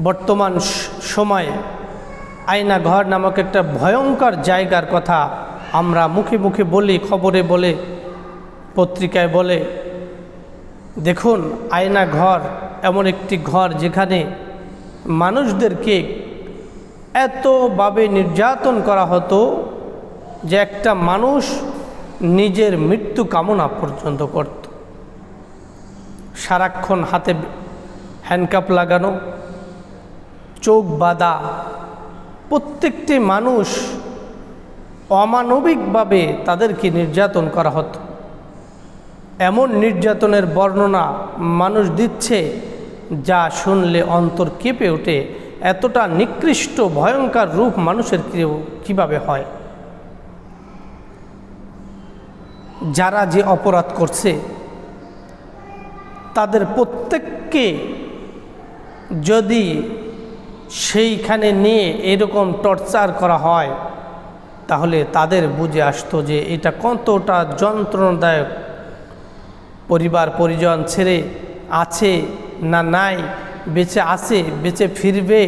বর্তমান সময়ে আয়না ঘর নামক একটা ভয়ঙ্কর জায়গার কথা আমরা মুখে মুখে বলি, খবরে বলে, পত্রিকায় বলে। দেখুন, আয়না ঘর এমন একটি ঘর যেখানে মানুষদেরকে এতভাবে নির্যাতন করা হতো যে একটা মানুষ নিজের মৃত্যু কামনা পর্যন্ত করত। সারাক্ষণ হাতে হ্যান্ডকাপ লাগানো, চোখ বাঁধা, প্রত্যেকটি মানুষ অমানবিকভাবে তাদেরকে নির্যাতন করা হতো। এমন নির্যাতনের বর্ণনা মানুষ দিচ্ছে যা শুনলে অন্তর কেঁপে ওঠে। এতটা নিকৃষ্ট ভয়ঙ্কর রূপ মানুষের কিভাবে হয়? যারা যে অপরাধ করছে তাদের প্রত্যেককে যদি সেইখানে নিয়ে এরকম টর্চার করা হয় তাহলে তাদের বুঝে আসতো যে এটা কতটা যন্ত্রণাদায়ক। পরিবার পরিজন ছেড়ে আছে না নাই, বেঁচে আছে, বেঁচে ফিরবে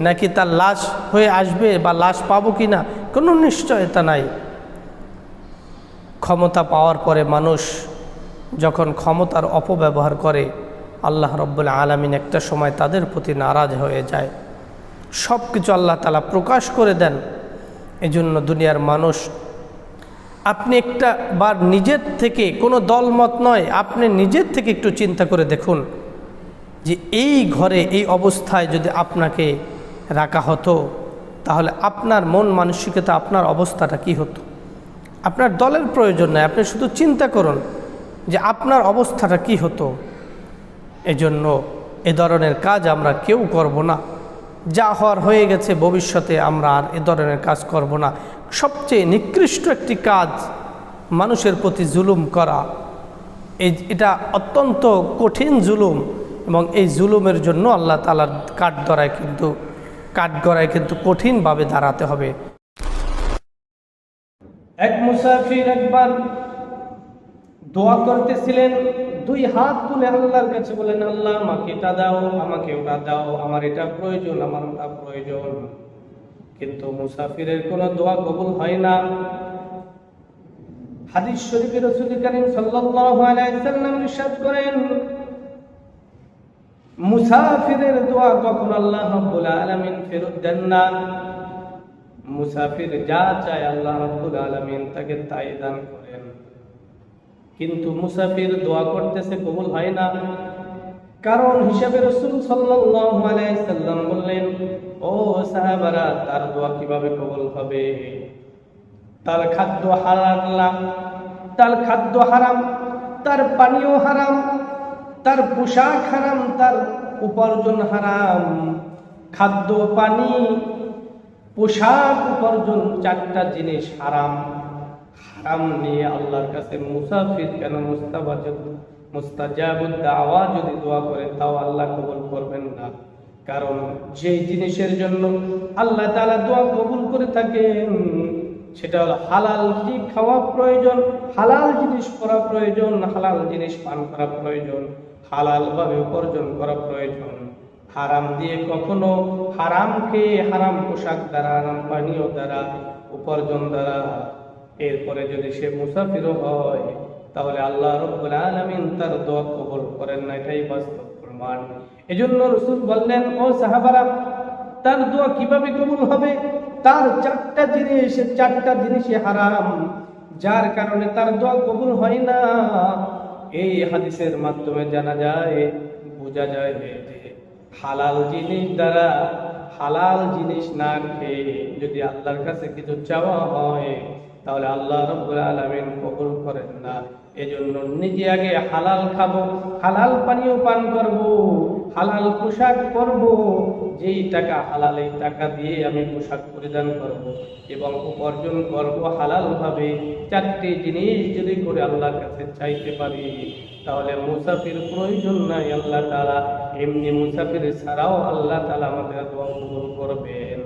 নাকি তার লাশ হয়ে আসবে বা লাশ পাবো কি না, কোনো নিশ্চয়তা নাই। ক্ষমতা পাওয়ার পরে মানুষ যখন ক্ষমতার অপব্যবহার করে, আল্লাহ রাব্বুল আলামিন একটা সময় তাদের প্রতি নারাজ হয়ে যায়। সব কিছু আল্লাহ তাআলা প্রকাশ করে দেন। এজন্য দুনিয়ার মানুষ, আপনি একটা বার নিজের থেকে, কোনো দলমত নয়, আপনি নিজের থেকে একটু চিন্তা করে দেখুন যে এই ঘরে এই অবস্থায় যদি আপনাকে রাখা হতো তাহলে আপনার মন মানসিকতা, আপনার অবস্থাটা কি হতো? আপনার দলের প্রয়োজন নয়, আপনি শুধু চিন্তা করুন যে আপনার অবস্থাটা কি হতো। এজন্য এ ধরনের কাজ আমরা কেউ করব না। যা হওয়ার হয়ে গেছে, ভবিষ্যতে আমরা আর এ ধরনের কাজ করব না। সবচেয়ে নিকৃষ্ট একটি কাজ মানুষের প্রতি জুলুম করা। এটা অত্যন্ত কঠিন জুলুম এবং এই জুলুমের জন্য আল্লাহ তাআলার কাঠগড়ায় কিন্তু কঠিনভাবে দাঁড়াতে হবে। এক মুসাফির একবার দোয়া করতেছিলেন, দুই হাত তুলে আল্লাহর কাছে বলেন, আল্লাহ আমাকে এটা দাও, আমাকে ওটা দাও, আমার এটা প্রয়োজন, আমার ওটা প্রয়োজন। কিন্তু মুসাফিরের কোনো দোয়া কবুল হয় না। হাদিস শরীফে রাসূল করিম সাল্লাল্লাহু আলাইহি সাল্লাম ইরশাদ করেন, মুসাফিরের দোয়া কখনো আল্লাহ রাব্বুল আলামিন ফেরত দেন না। মুসাফির যা চায় আল্লাহ রাব্বুল আলামিন তাকে তাই দান করেন। কিন্তু মুসাফির দোয়া করতেছে, কবুল হয় না। কারণ হিসাবে রাসূল সাল্লাল্লাহু আলাইহি সাল্লাম বললেন, ও সাহাবারা, তার দোয়া কিভাবে কবুল হবে? তার খাদ্য হারাম, তার খাদ্য হারাম, তার পানীয় হারাম, তার পোশাক হারাম, তার উপার্জন হারাম। খাদ্য, পানি, পোশাক, উপার্জন, চারটা জিনিস হারাম। হারাম নিয়ে আল্লাহর কাছে মুসাফির কেন মুস্তাজাবুদ দাওয়া যদি দোয়া করে তাও আল্লাহ কবুল করবেন না। কারণ যেই জিনিসের জন্য আল্লাহ তাআলা দোয়া কবুল করে থাকেন সেটা হলো হালাল খাওয়া প্রয়োজন, হালাল জিনিস করা প্রয়োজন, হালাল জিনিস পান করা প্রয়োজন, হালাল ভাবে উপার্জন করা প্রয়োজন। হারাম দিয়ে কখনো, হারামকে হারাম পোশাক দ্বারা, হারাম পানীয় দ্বারা, উপার্জন দ্বারা, এরপরে যদি সে মুসাফিরও হয় তাহলে আল্লাহ রাব্বুল আলামিন তার দোয়া কবুল করেন না। এটাই বাস্তব প্রমাণ। এজন্য রাসূল বললেন, ও সাহাবারা, তার দোয়া কিভাবে কবুল হবে? তার চারটা জিনিসই হারাম, যার কারণে তার দোয়া কবুল হয় না। এই হাদিসের মাধ্যমে জানা যায়, বোঝা যায় যে হালাল জিনিস দ্বারা, হালাল জিনিস না খেয়ে যদি আল্লাহর কাছে কিছু চাওয়া হয় তাহলে আল্লাহ রাব্বুল আলামিন কবুল করেন না। এজন্য নিজে আগে হালাল খাবো, হালাল পানীয় পান করব, হালাল পোশাক পরব, যেই টাকা হালাল এই টাকা দিয়ে আমি পোশাক পরিধান করব এবং উপার্জন করব হালাল ভাবে। চারটি জিনিস যদি করে আল্লাহর কাছে চাইতে পারি তাহলে মুসাফির প্রয়োজন নাই। আল্লাহ তাআলা এমনি মুসাফির ছাড়াও আল্লাহ তাআলা আমাদের দোয়া কবুল করবেন।